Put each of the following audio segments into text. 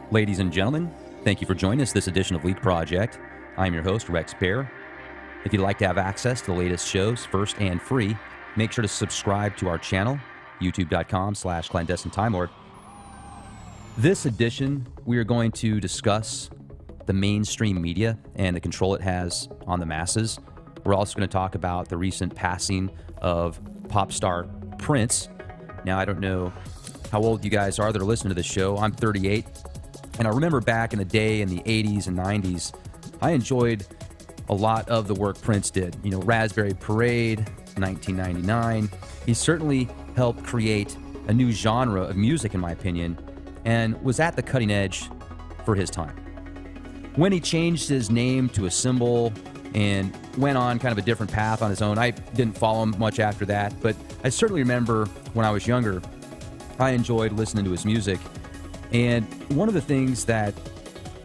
Ladies and gentlemen, thank you for joining us this edition of Leak Project. I'm your host, Rex Bear. If you'd like to have access to the latest shows first and free, make sure to subscribe to our channel, youtube.com/clandestine Time Lord. This edition, we are going to discuss the mainstream media and the control it has on the masses. We're also going to talk about the recent passing of pop star Prince. Now, I don't know how old you guys are that are listening to this show. I'm 38. And I remember back in the day in the 80s and 90s, I enjoyed a lot of the work Prince did. You know, Raspberry Parade, 1999. He certainly helped create a new genre of music, in my opinion, and was at the cutting edge for his time. When he changed his name to a symbol and went on kind of a different path on his own, I didn't follow him much after that, but I certainly remember when I was younger, I enjoyed listening to his music. And one of the things that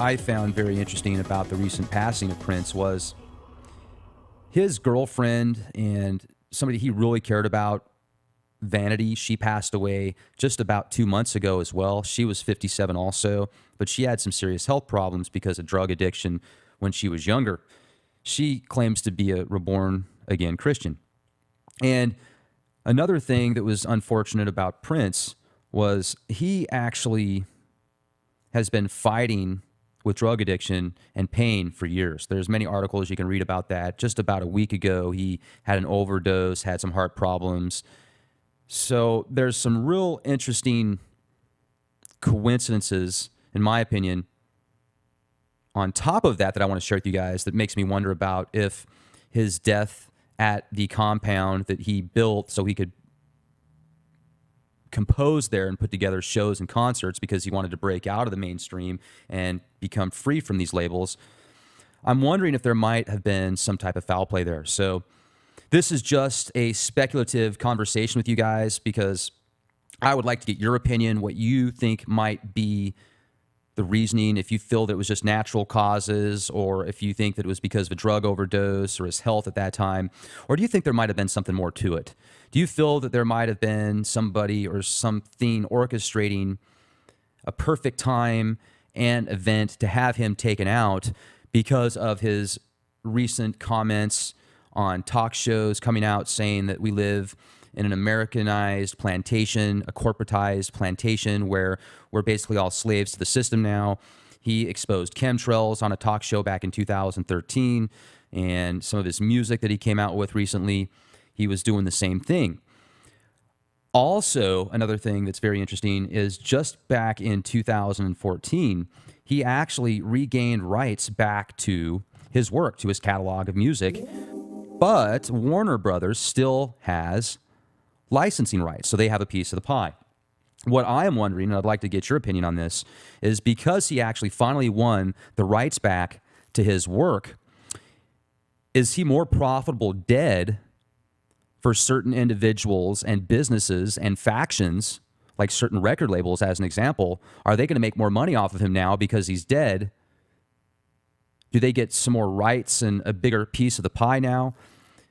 I found very interesting about the recent passing of Prince was his girlfriend and somebody he really cared about, Vanity. She passed away just about 2 months ago as well. She was 57 also, but she had some serious health problems because of drug addiction when she was younger. She claims to be a reborn again Christian. And another thing that was unfortunate about Prince was he actually has been fighting with drug addiction and pain for years. There's many articles you can read about that. Just about a week ago, he had an overdose, had some heart problems. So there's some real interesting coincidences, in my opinion, on top of that I want to share with you guys that makes me wonder about if his death at the compound that he built so he could compose there and put together shows and concerts because he wanted to break out of the mainstream and become free from these labels. I'm wondering if there might have been some type of foul play there. So this is just a speculative conversation with you guys because I would like to get your opinion, what you think might be the reasoning, if you feel that it was just natural causes, or if you think that it was because of a drug overdose or his health at that time, or do you think there might have been something more to it? Do you feel that there might have been somebody or something orchestrating a perfect time and event to have him taken out because of his recent comments on talk shows coming out saying that we live in an Americanized plantation, a corporatized plantation where we're basically all slaves to the system now? He exposed chemtrails on a talk show back in 2013, and some of his music that he came out with recently, he was doing the same thing. Also, another thing that's very interesting is just back in 2014, he actually regained rights back to his work, to his catalog of music, but Warner Brothers still has licensing rights, so they have a piece of the pie. What I am wondering, and I'd like to get your opinion on this, is because he actually finally won the rights back to his work, is he more profitable dead for certain individuals and businesses and factions, like certain record labels as an example? Are they going to make more money off of him now because he's dead? Do they get some more rights and a bigger piece of the pie now?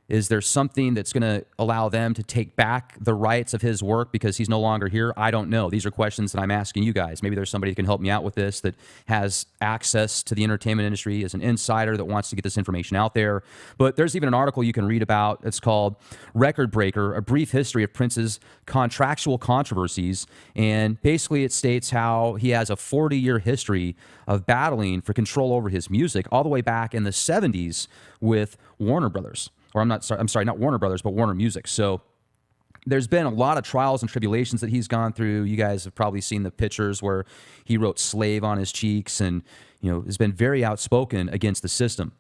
Is there something that's going to allow them to take back the rights of his work because he's no longer here? I don't know. These are questions that I'm asking you guys. Maybe there's somebody who can help me out with this that has access to the entertainment industry, is an insider that wants to get this information out there. But there's even an article you can read about. It's called Record Breaker, A Brief History of Prince's Contractual Controversies. And basically it states how he has a 40-year history of battling for control over his music all the way back in the 70s with Warner Brothers. Or not Warner Brothers, but Warner Music. So there's been a lot of trials and tribulations that he's gone through. You guys have probably seen the pictures where he wrote slave on his cheeks and, has been very outspoken against the system.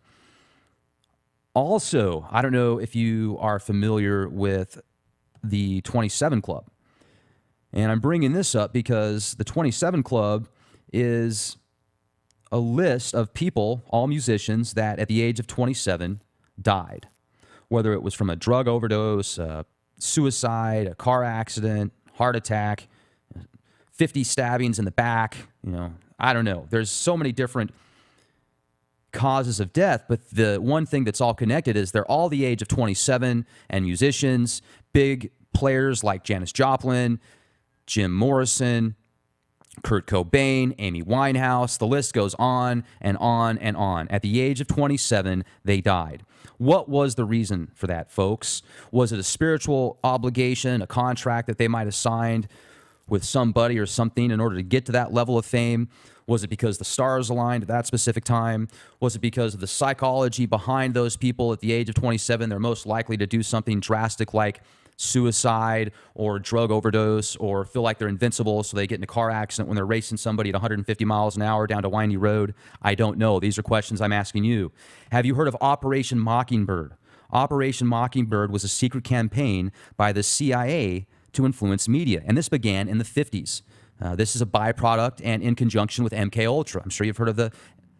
Also, I don't know if you are familiar with the 27 Club. And I'm bringing this up because the 27 Club is a list of people, all musicians, that at the age of 27 died. Whether it was from a drug overdose, suicide, a car accident, heart attack, 50 stabbings in the back, I don't know. There's so many different causes of death, but the one thing that's all connected is they're all the age of 27 and musicians, big players like Janis Joplin, Jim Morrison, Kurt Cobain, Amy Winehouse, the list goes on and on and on. At the age of 27, they died. What was the reason for that, folks? Was it a spiritual obligation, a contract that they might have signed with somebody or something in order to get to that level of fame? Was it because the stars aligned at that specific time? Was it because of the psychology behind those people at the age of 27? They're most likely to do something drastic like suicide or drug overdose, or feel like they're invincible, so they get in a car accident when they're racing somebody at 150 miles an hour down a windy road. I don't know. These are questions I'm asking you. Have you heard of Operation Mockingbird? Operation Mockingbird was a secret campaign by the CIA to influence media, and this began in the 50s. This is a byproduct and in conjunction with MK Ultra. I'm sure you've heard of the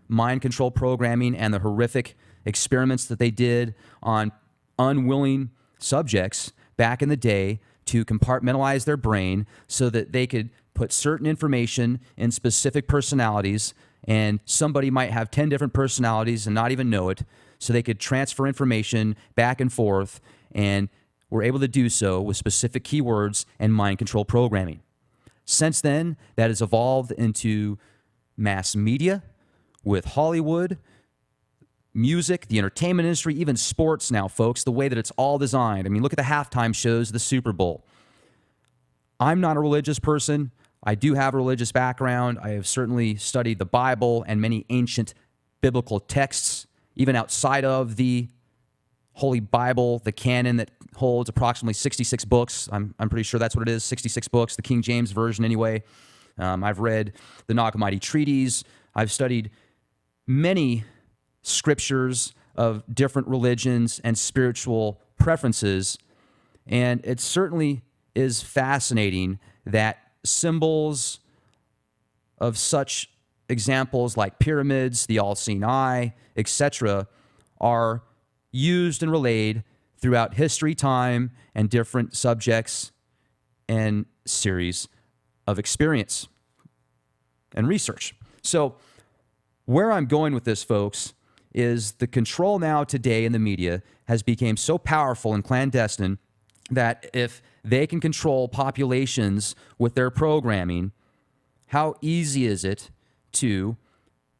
mind control programming and the horrific experiments that they did on unwilling subjects back in the day to compartmentalize their brain so that they could put certain information in specific personalities, and somebody might have 10 different personalities and not even know it, so they could transfer information back and forth, and were able to do so with specific keywords and mind control programming. Since then, that has evolved into mass media with Hollywood, music, the entertainment industry, even sports now, folks, the way that it's all designed. I mean, look at the halftime shows of the Super Bowl. I'm not a religious person. I do have a religious background. I have certainly studied the Bible and many ancient biblical texts, even outside of the Holy Bible, the canon that holds approximately 66 books. I'm pretty sure that's what it is, 66 books, the King James Version anyway. I've read the Nag Hammadi treaties. I've studied many scriptures of different religions and spiritual preferences, and it certainly is fascinating that symbols of such examples like pyramids, the all-seeing eye, etc., are used and relayed throughout history, time, and different subjects and series of experience and research. So where I'm going with this, folks, is the control now today in the media has become so powerful and clandestine that if they can control populations with their programming, how easy is it to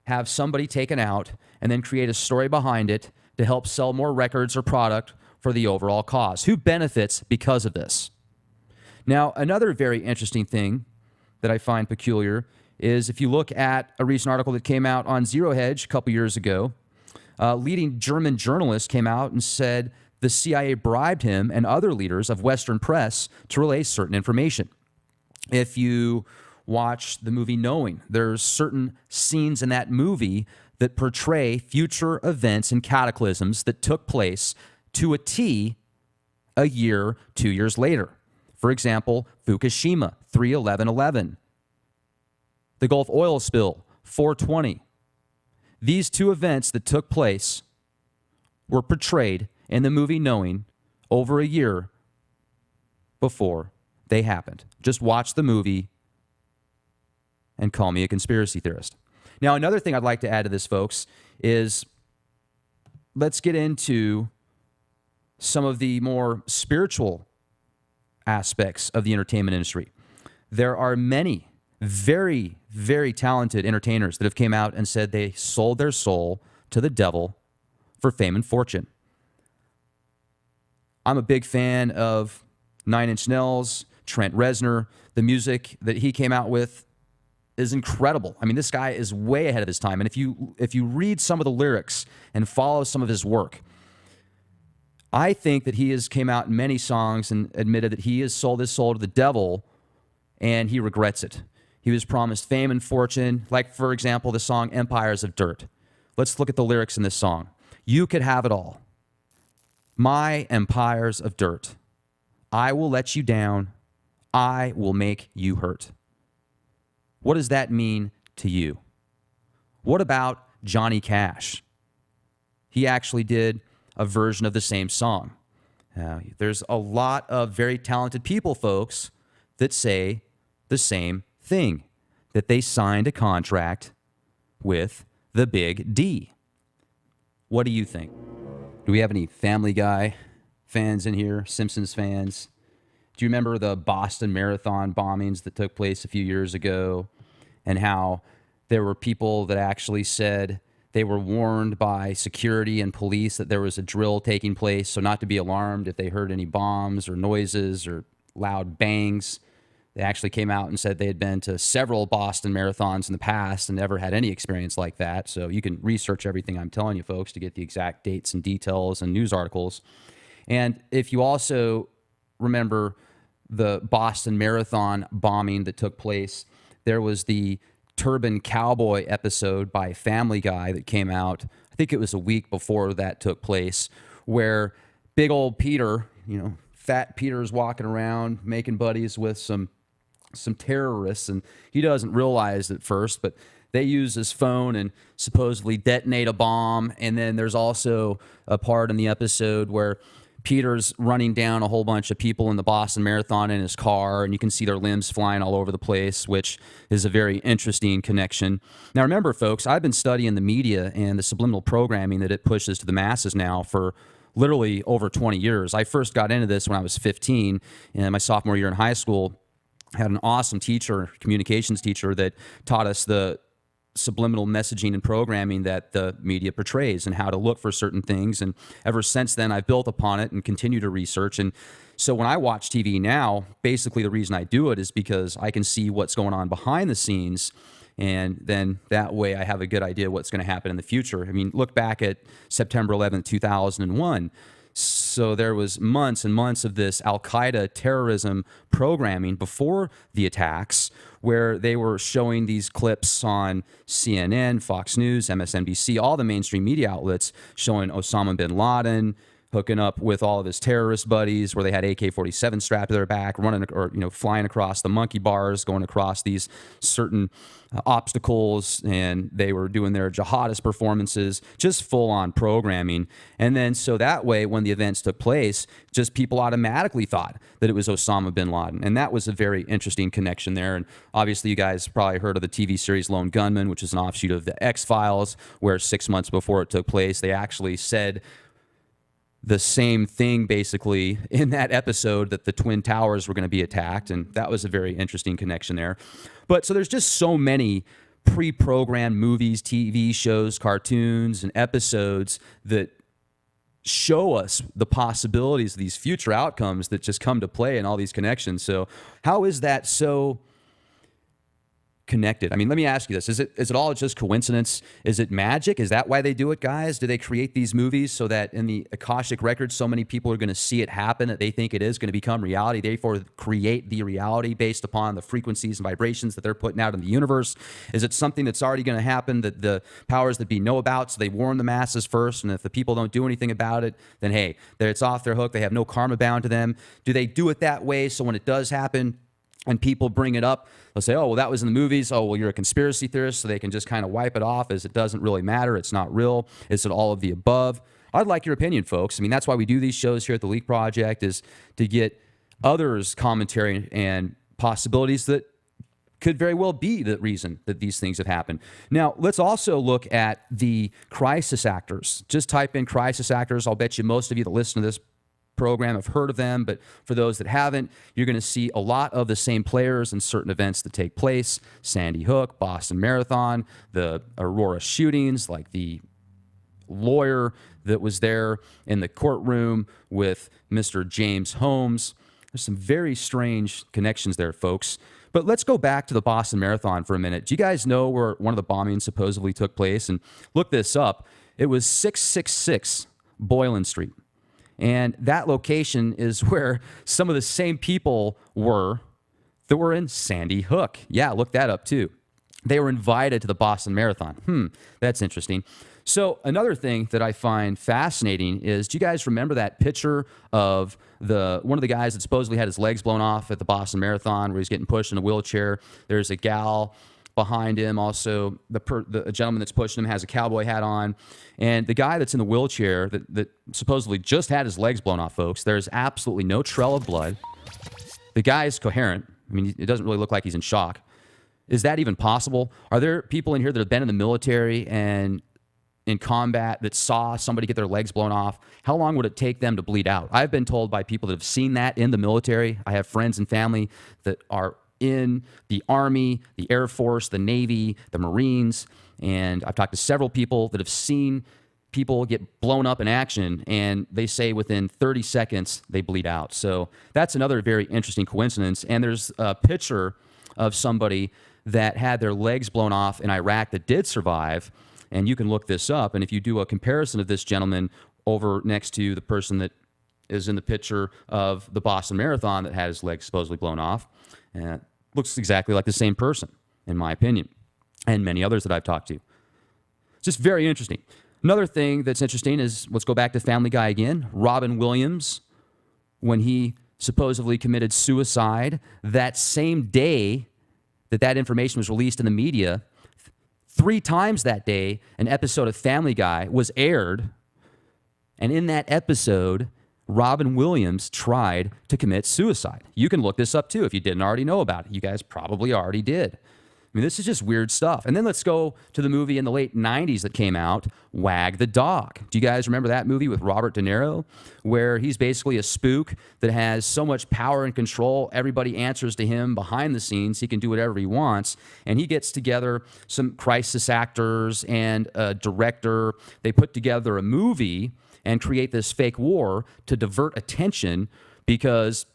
have somebody taken out and then create a story behind it to help sell more records or product for the overall cause? Who benefits because of this? Now, another very interesting thing that I find peculiar is if you look at a recent article that came out on Zero Hedge a couple years ago, leading German journalist came out and said the CIA bribed him and other leaders of Western press to relay certain information. If you watch the movie Knowing, there's certain scenes in that movie that portray future events and cataclysms that took place to a T a year, 2 years later. For example, Fukushima, 3/11/11. The Gulf oil spill, 4/20. These two events that took place were portrayed in the movie Knowing over a year before they happened. Just watch the movie and call me a conspiracy theorist. Now, another thing I'd like to add to this, folks, is let's get into some of the more spiritual aspects of the entertainment industry. There are many very, very talented entertainers that have came out and said they sold their soul to the devil for fame and fortune. I'm a big fan of 9 Inch Nails, Trent Reznor. The music that he came out with is incredible. I mean, this guy is way ahead of his time. And if you read some of the lyrics and follow some of his work, I think that he has came out in many songs and admitted that he has sold his soul to the devil, and he regrets it. He was promised fame and fortune, like, for example, the song Empires of Dirt. Let's look at the lyrics in this song. You could have it all. My empires of dirt. I will let you down. I will make you hurt. What does that mean to you? What about Johnny Cash? He actually did a version of the same song. There's a lot of very talented people, folks, that say the same thing, that they signed a contract with the big D. What do you think? Do we have any Family Guy fans in here? Simpsons fans? Do you remember the Boston Marathon bombings that took place a few years ago? and how there were people that actually said they were warned by security and police that there was a drill taking place, so not to be alarmed if they heard any bombs or noises or loud bangs. They actually came out and said they had been to several Boston marathons in the past and never had any experience like that. So you can research everything I'm telling you, folks, to get the exact dates and details and news articles. And if you also remember the Boston Marathon bombing that took place, there was the Turban Cowboy episode by Family Guy that came out, I think it was a week before that took place, where big old Peter, fat Peter's walking around making buddies with some terrorists, and he doesn't realize at first, but they use his phone and supposedly detonate a bomb. And then there's also a part in the episode where Peter's running down a whole bunch of people in the Boston Marathon in his car, and you can see their limbs flying all over the place, which is a very interesting connection. Now, remember, folks, I've been studying the media and the subliminal programming that it pushes to the masses now for literally over 20 years. I first got into this when I was 15, in my sophomore year in high school. I had an awesome teacher, communications teacher, that taught us the subliminal messaging and programming that the media portrays and how to look for certain things. And ever since then, I've built upon it and continue to research. And so when I watch TV now, basically the reason I do it is because I can see what's going on behind the scenes. And then that way I have a good idea what's going to happen in the future. I mean, look back at September 11th, 2001. So there was months and months of this Al-Qaeda terrorism programming before the attacks, where they were showing these clips on CNN, Fox News, MSNBC, all the mainstream media outlets showing Osama bin Laden hooking up with all of his terrorist buddies, where they had AK-47 strapped to their back, running or flying across the monkey bars, going across these certain obstacles, and they were doing their jihadist performances, just full-on programming. And then so that way, when the events took place, just people automatically thought that it was Osama bin Laden. And that was a very interesting connection there. And obviously, you guys probably heard of the TV series Lone Gunman, which is an offshoot of the X-Files, where 6 months before it took place, they actually said the same thing basically in that episode, that the Twin Towers were going to be attacked. And that was a very interesting connection there. But so there's just so many pre-programmed movies, TV shows, cartoons, and episodes that show us the possibilities of these future outcomes that just come to play in all these connections. So how is that so connected? I mean, let me ask you this. Is it all just coincidence? Is it magic? Is that why they do it, guys? Do they create these movies so that in the Akashic records, so many people are going to see it happen that they think it is going to become reality, therefore create the reality based upon the frequencies and vibrations that they're putting out in the universe? Is it something that's already going to happen that the powers that be know about, so they warn the masses first, and if the people don't do anything about it, then hey, it's off their hook. They have no karma bound to them. Do they do it that way so when it does happen and people bring it up, they'll say, oh, well, that was in the movies. Oh, well, you're a conspiracy theorist, so they can just kind of wipe it off as it doesn't really matter. It's not real. Is it all of the above? I'd like your opinion, folks. I mean, that's why we do these shows here at the Leak Project, is to get others' commentary and possibilities that could very well be the reason that these things have happened. Now, let's also look at the crisis actors. Just type in crisis actors. I'll bet you most of you that listen to this program have heard of them, but for those that haven't, you're going to see a lot of the same players in certain events that take place. Sandy Hook, Boston Marathon, the Aurora shootings, like the lawyer that was there in the courtroom with Mr. James Holmes. There's some very strange connections there, folks. But let's go back to the Boston Marathon for a minute. Do you guys know where one of the bombings supposedly took place? And look this up. It was 666 Boylan Street. And that location is where some of the same people were that were in Sandy Hook. Yeah, look that up too. They were invited to the Boston Marathon. That's interesting. So another thing that I find fascinating is, do you guys remember that picture of one of the guys that supposedly had his legs blown off at the Boston Marathon, where he's getting pushed in a wheelchair? There's a gal behind him. Also, the gentleman that's pushing him has a cowboy hat on. And the guy that's in the wheelchair that supposedly just had his legs blown off, folks, there's absolutely no trail of blood. The guy is coherent. I mean, it doesn't really look like he's in shock. Is that even possible? Are there people in here that have been in the military and in combat that saw somebody get their legs blown off? How long would it take them to bleed out? I've been told by people that have seen that in the military. I have friends and family that are in the Army, the Air Force, the Navy, the Marines, and I've talked to several people that have seen people get blown up in action, and they say within 30 seconds they bleed out. So that's another very interesting coincidence. And there's a picture of somebody that had their legs blown off in Iraq that did survive, and you can look this up. And if you do a comparison of this gentleman over next to the person that is in the picture of the Boston Marathon that had his legs supposedly blown off, looks exactly like the same person, in my opinion, and many others that I've talked to. It's just very interesting. Another thing that's interesting is, let's go back to Family Guy again. Robin Williams, when he supposedly committed suicide, that same day that information was released in the media, 3 times that day, an episode of Family Guy was aired. And in that episode, Robin Williams tried to commit suicide. You can look this up too if you didn't already know about it. You guys probably already did. I mean, this is just weird stuff. And then let's go to the movie in the late 90s that came out, Wag the Dog. Do you guys remember that movie with Robert De Niro, where he's basically a spook that has so much power and control, everybody answers to him behind the scenes, he can do whatever he wants, and he gets together some crisis actors and a director. They put together a movie and create this fake war to divert attention because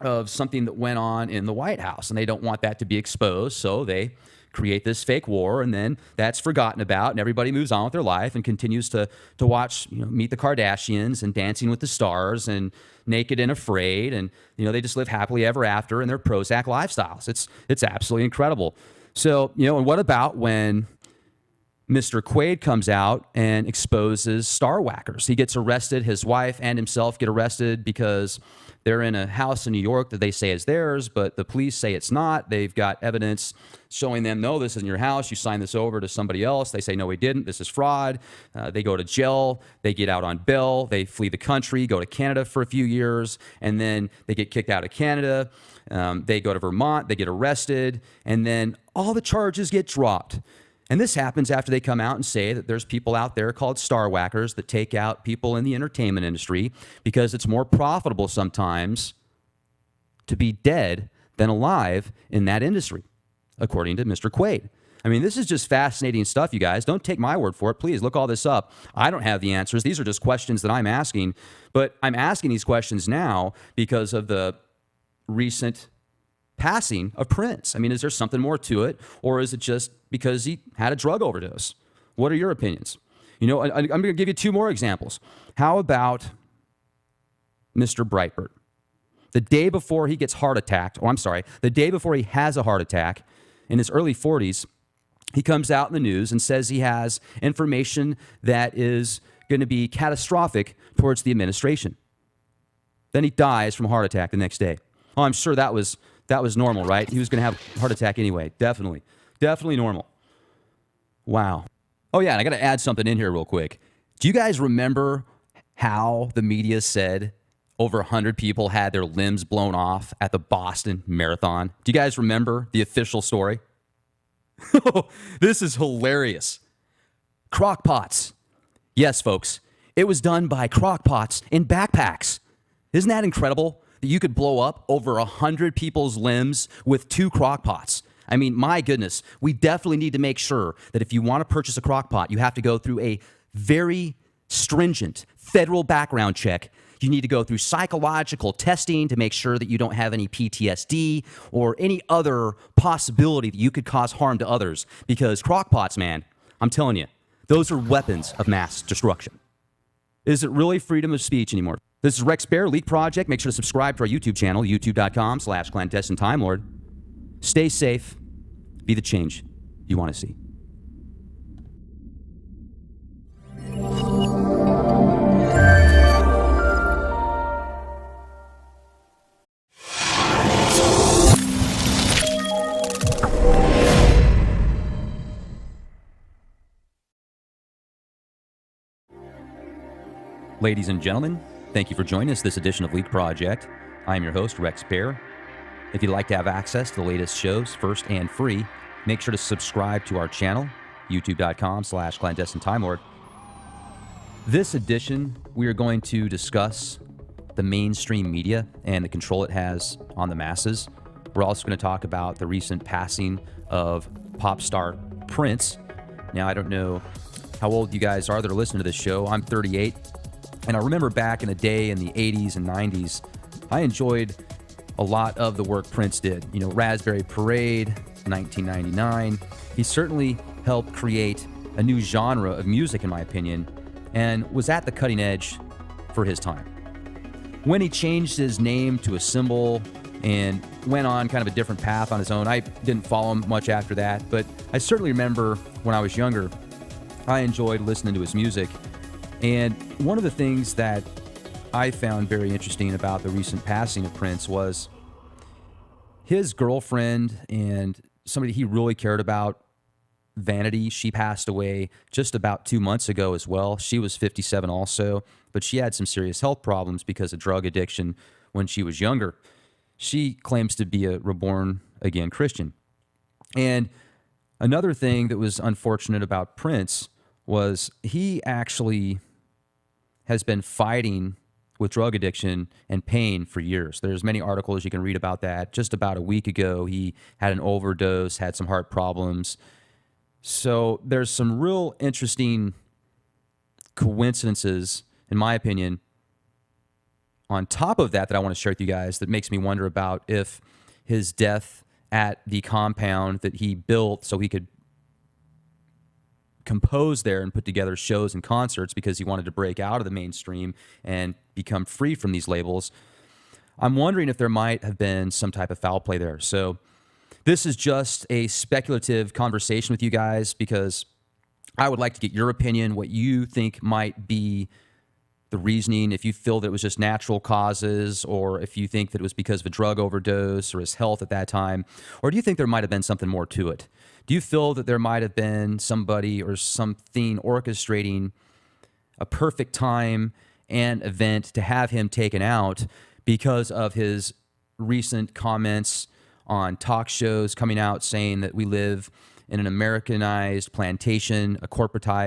of something that went on in the White House, and they don't want that to be exposed, so they create this fake war, and then that's forgotten about, and everybody moves on with their life and continues to watch, Meet the Kardashians and Dancing with the Stars and Naked and Afraid, and they just live happily ever after in their Prozac lifestyles. It's absolutely incredible. So and what about when Mr. Quaid comes out and exposes star whackers? He gets arrested. His wife and himself get arrested because they're in a house in New York that they say is theirs, but the police say it's not. They've got evidence showing them, no, this isn't your house. You signed this over to somebody else. They say, no, we didn't. This is fraud. They go to jail. They get out on bail. They flee the country, go to Canada for a few years, and then they get kicked out of Canada. They go to Vermont. They get arrested, and then all the charges get dropped. And this happens after they come out and say that there's people out there called star whackers that take out people in the entertainment industry because it's more profitable sometimes to be dead than alive in that industry, according to Mr. Quaid. I mean, this is just fascinating stuff, you guys. Don't take my word for it. Please look all this up. I don't have the answers. These are just questions that I'm asking. But I'm asking these questions now because of the recent passing of Prince. I mean, is there something more to it, or is it just because he had a drug overdose? What are your opinions? I'm going to give you 2 more examples. How about Mr. Breitbart? The day before he gets the day before he has a heart attack in his early 40s, he comes out in the news and says he has information that is going to be catastrophic towards the administration. Then he dies from a heart attack the next day. Oh, I'm sure that was normal, right? He was going to have a heart attack anyway. Definitely normal. Wow. Oh, yeah, and I got to add something in here real quick. Do you guys remember how the media said over 100 people had their limbs blown off at the Boston Marathon? Do you guys remember the official story? This is hilarious. Crockpots. Yes, folks, it was done by crockpots in backpacks. Isn't that incredible? That you could blow up over 100 people's limbs with 2 crockpots. I mean, my goodness, we definitely need to make sure that if you want to purchase a crockpot, you have to go through a very stringent federal background check. You need to go through psychological testing to make sure that you don't have any PTSD or any other possibility that you could cause harm to others. Because crockpots, man, I'm telling you, those are weapons of mass destruction. Is it really freedom of speech anymore? This is Rex Bear, Leak Project. Make sure to subscribe to our YouTube channel, youtube.com/clandestine Time Lord. Stay safe. Be the change you want to see. Ladies and gentlemen, thank you for joining us this edition of Leak Project. I am your host, Rex Bear. If you'd like to have access to the latest shows first and free, make sure to subscribe to our channel, youtube.com/clandestine Time Lord. This edition, we are going to discuss the mainstream media and the control it has on the masses. We're also going to talk about the recent passing of pop star Prince. Now, I don't know how old you guys are that are listening to this show. I'm 38, and I remember back in the day in the 80s and 90s, I enjoyed a lot of the work Prince did. You know, Raspberry Parade, 1999. He certainly helped create a new genre of music, in my opinion, and was at the cutting edge for his time. When he changed his name to a symbol and went on kind of a different path on his own, I didn't follow him much after that, but I certainly remember when I was younger, I enjoyed listening to his music. And one of the things that I found very interesting about the recent passing of Prince was his girlfriend and somebody he really cared about, Vanity. She passed away just about 2 months ago as well. She was 57 also, but she had some serious health problems because of drug addiction when she was younger. She claims to be a reborn again Christian. And another thing that was unfortunate about Prince was he actually has been fighting with drug addiction and pain for years. There's many articles you can read about that. Just about a week ago, he had an overdose, had some heart problems. So there's some real interesting coincidences, in my opinion, on top of that I want to share with you guys that makes me wonder about if his death at the compound that he built so he could compose there and put together shows and concerts because he wanted to break out of the mainstream and become free from these labels. I'm wondering if there might have been some type of foul play there. So this is just a speculative conversation with you guys because I would like to get your opinion, what you think might be the reasoning, if you feel that it was just natural causes, or if you think that it was because of a drug overdose or his health at that time, or do you think there might have been something more to it? Do you feel that there might have been somebody or something orchestrating a perfect time and event to have him taken out because of his recent comments on talk shows coming out saying that we live in an Americanized plantation, a corporatized